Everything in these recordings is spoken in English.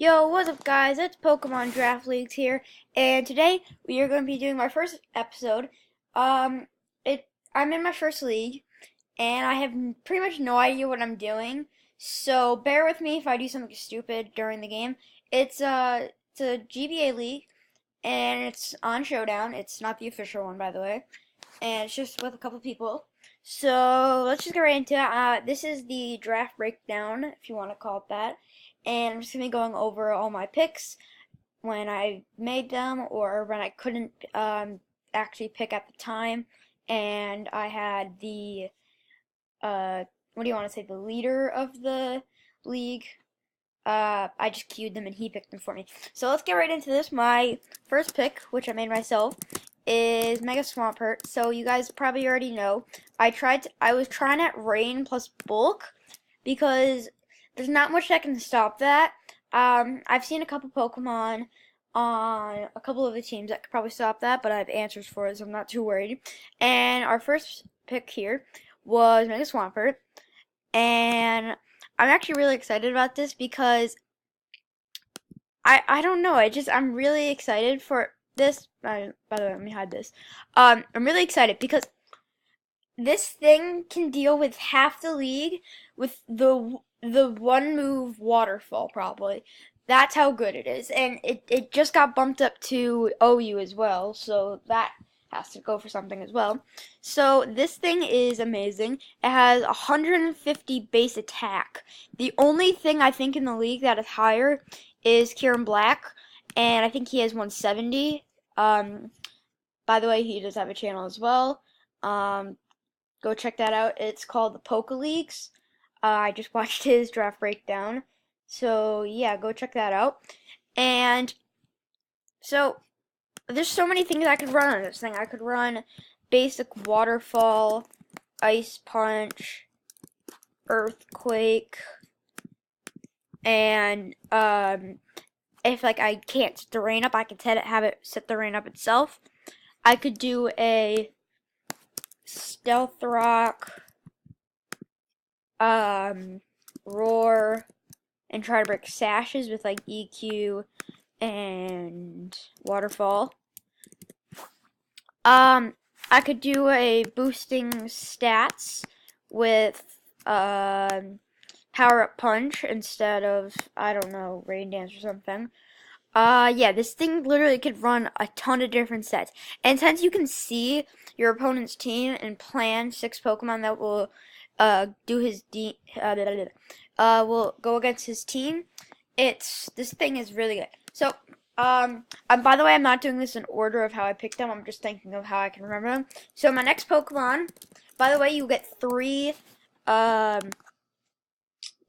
Yo, what's up guys? It's Pokemon Draft Leagues here, and today we are going to be doing my first episode. Um, I'm in my first league, and I have pretty much no idea what I'm doing, so bear with me if I do something stupid during the game. It's a GBA league, and it's on Showdown. It's not the official one, by the way, and it's just with a couple people. So let's just get right into it. This is the draft breakdown, if you want to call it that. And I'm just going to be going over all my picks when I made them or when I couldn't actually pick at the time. And I had what do you want to say, the leader of the league. I just queued them and he picked them for me. So let's get right into this. My first pick, which I made myself, is Mega Swampert. So you guys probably already know. I was trying at Rain plus Bulk because there's not much that can stop that. I've seen a couple Pokemon on a couple of the teams that could probably stop that, but I have answers for it, so I'm not too worried. And our first pick here was Mega Swampert, and I'm actually really excited about this because I don't know. I'm really excited for this. By the way, let me hide this. I'm really excited because this thing can deal with half the league with the one move waterfall probably. That's how good it is. And it just got bumped up to OU as well, so that has to go for something as well. So this thing is amazing. It has 150 base attack. The only thing I think in the league that is higher is Kieran Black, and I think he has 170. By the way, he does have a channel as well. Go check that out. It's called the Poke Leagues. I just watched his draft breakdown. So, yeah, go check that out. And so, there's so many things I could run on this thing. I could run basic waterfall, ice punch, earthquake, and if like I can't set the rain up, I could have it set the rain up itself. I could do a stealth rock, roar, and try to break sashes with like EQ and waterfall. I could do a boosting stats with power up punch instead of, I don't know, rain dance or something. Yeah, this thing literally could run a ton of different sets. And since you can see your opponent's team and plan 6 Pokemon that will will go against his team, this thing is really good. So, by the way, I'm not doing this in order of how I picked them. I'm just thinking of how I can remember them. So my next Pokemon, by the way, you get 3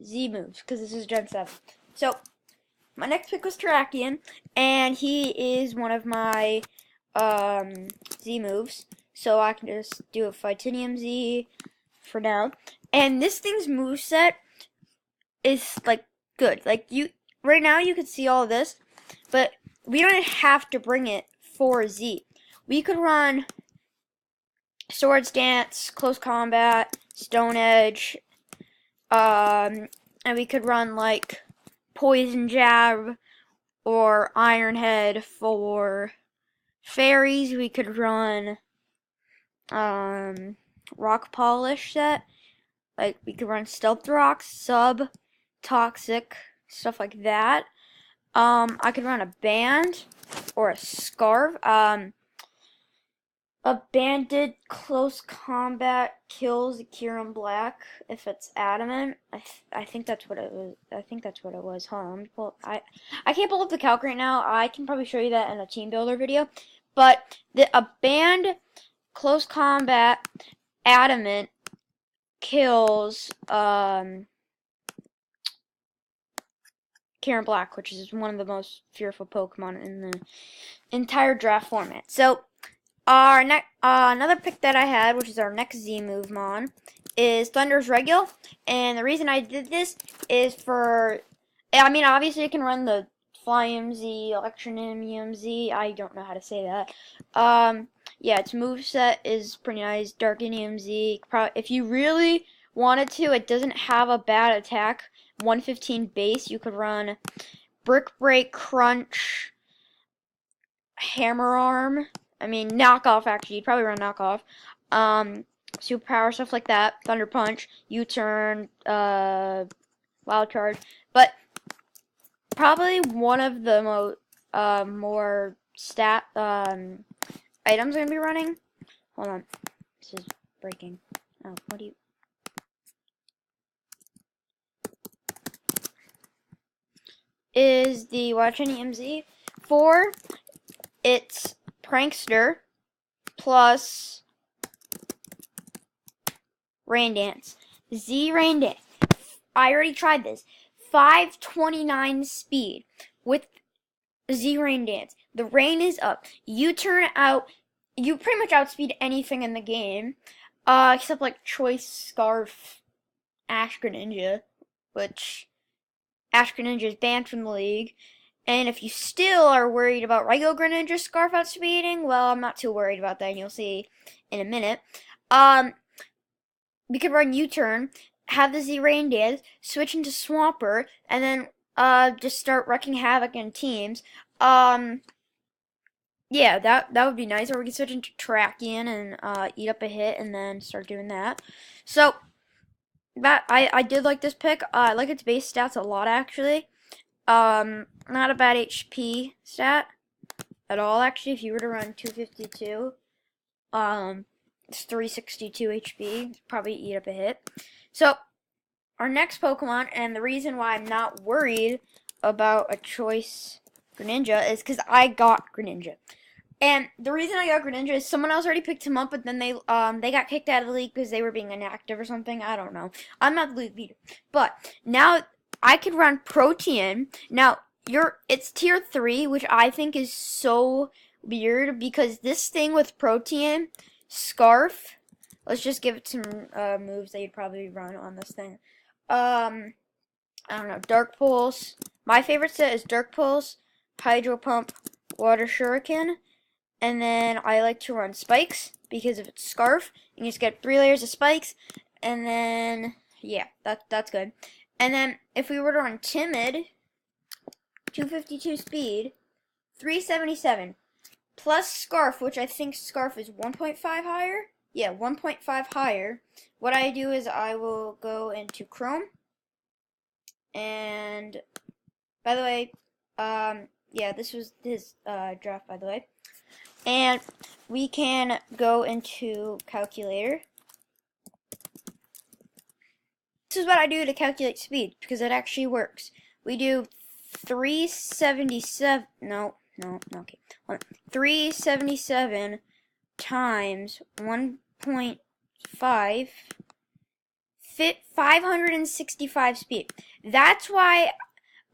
Z moves because this is Gen 7. So my next pick was Terrakion, and he is one of my Z moves. So I can just do a Fightinium Z for now. And this thing's moveset is like good. Like right now you can see all of this, but we don't have to bring it for Z. We could run Swords Dance, Close Combat, Stone Edge, and we could run like Poison Jab or Iron Head for fairies. We could run Rock Polish set. Like we could run Stealth Rock, Sub, Toxic, stuff like that. I could run a Band or a Scarf. A banded close combat kills Kieran Black if it's adamant. I think that's what it was. I think that's what it was. Hold on. Well, I can't pull up the calc right now. I can probably show you that in a team builder video. But a band close combat adamant kills Kieran Black, which is one of the most fearful Pokemon in the entire draft format. So our another pick that I had, which is our next Z move mon, is Thunder's Regular. And the reason I did this is obviously it can run the Flying Z, Electroninium Z. I don't know how to say that. Yeah, its moveset is pretty nice. Darkinium Z. If you really wanted to, it doesn't have a bad attack. 115 base. You could run Brick Break, Crunch, Hammer Arm. I mean, knockoff, actually. You'd probably run knockoff. Superpower, stuff like that. Thunder Punch, U-Turn, Wild Charge. But probably one of the more stat items I'm going to be running. Hold on. This is breaking. Oh, what do you... Is the Watch Any MZ for its Prankster plus Rain Dance. Z Rain Dance. I already tried this. 529 speed with Z Rain Dance. The rain is up. You turn out. You pretty much outspeed anything in the game, except like Choice Scarf, Ash Greninja, which Ash Greninja is banned from the league. And if you still are worried about regular Greninja Scarf outspeeding, well, I'm not too worried about that, and you'll see in a minute. We could run U-Turn, have the Z-Rain Dance, switch into Swampert, and then just start wrecking havoc in teams. Yeah, that would be nice. Or we could switch into Terrakion and eat up a hit, and then start doing that. So that I did like this pick. I like its base stats a lot, actually. Not a bad HP stat at all, actually. If you were to run 252, it's 362 HP. Probably eat up a hit. So, our next Pokemon, and the reason why I'm not worried about a Choice Greninja is because I got Greninja. And the reason I got Greninja is someone else already picked him up, but then they got kicked out of the league because they were being inactive or something. I don't know. I'm not the league leader. But now I could run Protean. Now, it's tier 3, which I think is so weird because this thing with Protean, Scarf, let's just give it some moves that you'd probably run on this thing. I don't know, Dark Pulse. My favorite set is Dark Pulse, Hydro Pump, Water Shuriken, and then I like to run Spikes because of its Scarf. You just get 3 layers of Spikes, and then, yeah, that's good. And then, if we were to run Timid, 252 speed, 377, plus Scarf, which I think Scarf is 1.5 higher. Yeah, 1.5 higher. What I do is I will go into Chrome. And, by the way, yeah, this was his draft, by the way. And we can go into Calculator. This is what I do to calculate speed, because it actually works. We do 377, okay. 377 times 1.5, 565 speed. That's why,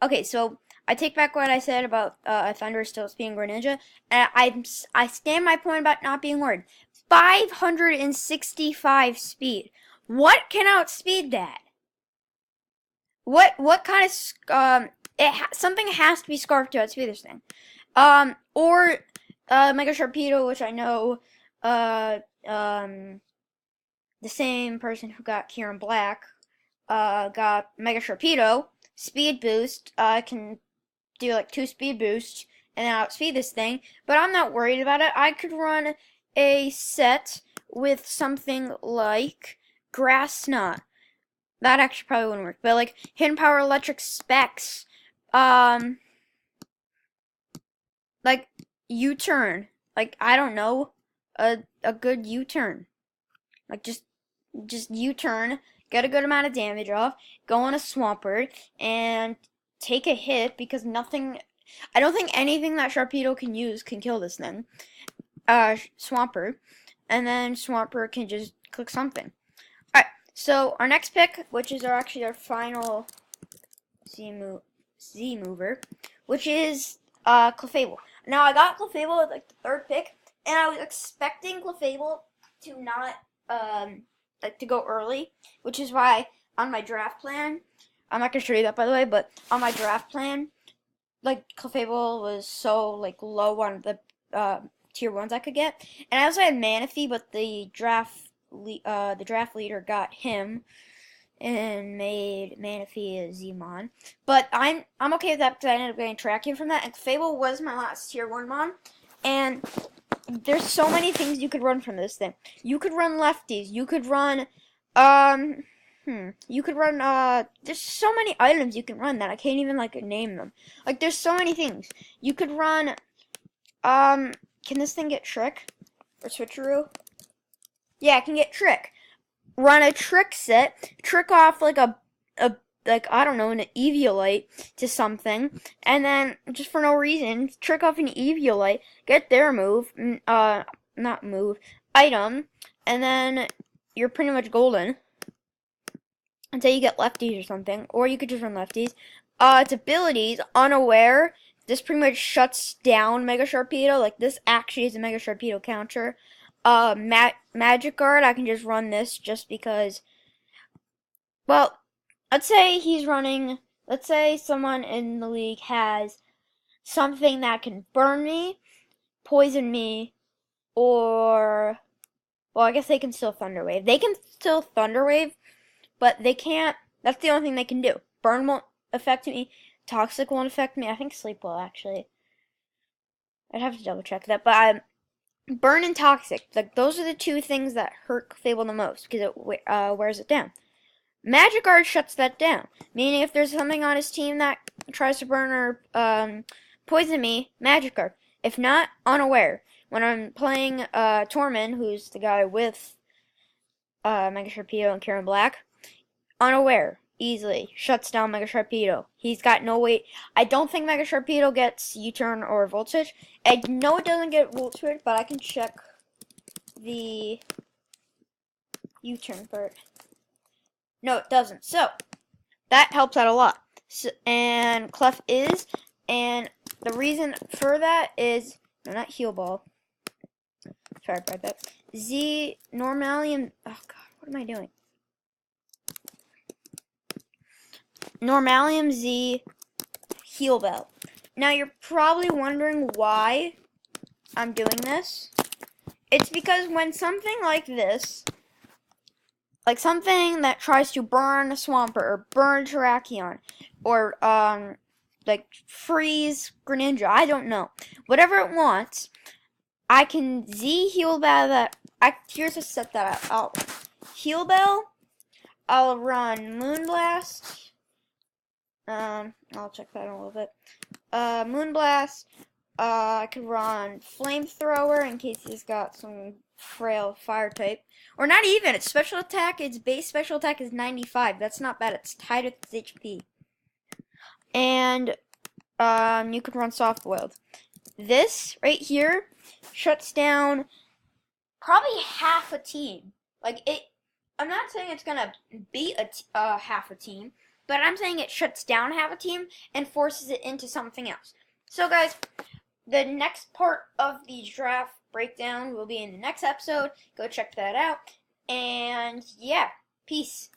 okay, so I take back what I said about Thunder still being Greninja, and I stand my point about not being worried. 565 speed. What can outspeed that? What kind of something has to be Scarf to outspeed this thing, or Mega Sharpedo, which I know the same person who got Kieran Black got Mega Sharpedo speed boost, can do like 2 speed boosts and then outspeed this thing. But I'm not worried about it. I could run a set with something like Grass Snot. That actually probably wouldn't work. But like Hidden Power Electric Specs, like U-Turn, like I don't know, a good U-Turn, like just U-Turn, get a good amount of damage off, go on a Swampert, and take a hit because nothing, I don't think anything that Sharpedo can use can kill this thing. Swampert, and then Swampert can just click something. Alright, so our next pick, which is actually our final Z mover, which is Clefable. Now I got Clefable at like the 3rd pick, and I was expecting Clefable to not like to go early, which is why on my draft plan, I'm not gonna show you that by the way, but on my draft plan, like Clefable was so like low on the tier 1s I could get, and I also had Manaphy, but the draft leader got him, and made Manaphy a Z-Mon. But I'm okay with that because I ended up getting tracking from that. And Fable was my last tier 1 Mon. And there's so many things you could run from this thing. You could run lefties. You could run, you could run, there's so many items you can run that I can't even, like, name them. Like, there's so many things. You could run, can this thing get Trick? Or Switcheroo? Yeah, it can get Trick. Run a Trick set, trick off, like, like, I don't know, an Eviolite to something, and then, just for no reason, trick off an Eviolite, get their move, not move, item, and then you're pretty much golden until you get lefties or something, or you could just run lefties. Its abilities, Unaware, this pretty much shuts down Mega Sharpedo, like, this actually is a Mega Sharpedo counter. Magic Guard, I can just run this just because, well, let's say let's say someone in the league has something that can burn me, poison me, or, well, I guess they can still Thunder Wave. They can still Thunder Wave, but they can't, that's the only thing they can do. Burn won't affect me, Toxic won't affect me, I think Sleep will, actually. I'd have to double check that, but Burn and Toxic, like, those are the two things that hurt Fable the most, because it wears it down. Magic Guard shuts that down, meaning if there's something on his team that tries to burn or poison me, Magic Guard. If not, Unaware. When I'm playing Tormund, who's the guy with Mega Sharpedo and Karen Black, Unaware, easily, shuts down Mega Sharpedo. He's got no weight. I don't think Mega Sharpedo gets U-Turn or Volt Switch. I know it doesn't get Volt Switch, but I can check the U-Turn part. No, it doesn't. So, that helps out a lot. So, and Clef is, and the reason for that is, no, not Heal Ball. Sorry about that. Z, Normalium, oh god, what am I doing? Normalium Z, Heal Bell. Now, you're probably wondering why I'm doing this. It's because when something like this, like something that tries to burn a Swampert or burn Terrakion or like freeze Greninja, I don't know. Whatever it wants, I can Z Heal Bell here's to set that up. I'll Heal Bell, I'll run Moonblast. I'll check that in a little bit. Moonblast, I could run Flamethrower in case he's got some frail fire type. Or not even, its special attack, its base special attack is 95. That's not bad, it's tied with its HP. And, you could run Soft Boiled. This, right here, shuts down probably half a team. Like, I'm not saying it's gonna beat half a team, but I'm saying it shuts down half a team and forces it into something else. So, guys, the next part of the draft breakdown will be in the next episode. Go check that out. And, yeah, peace.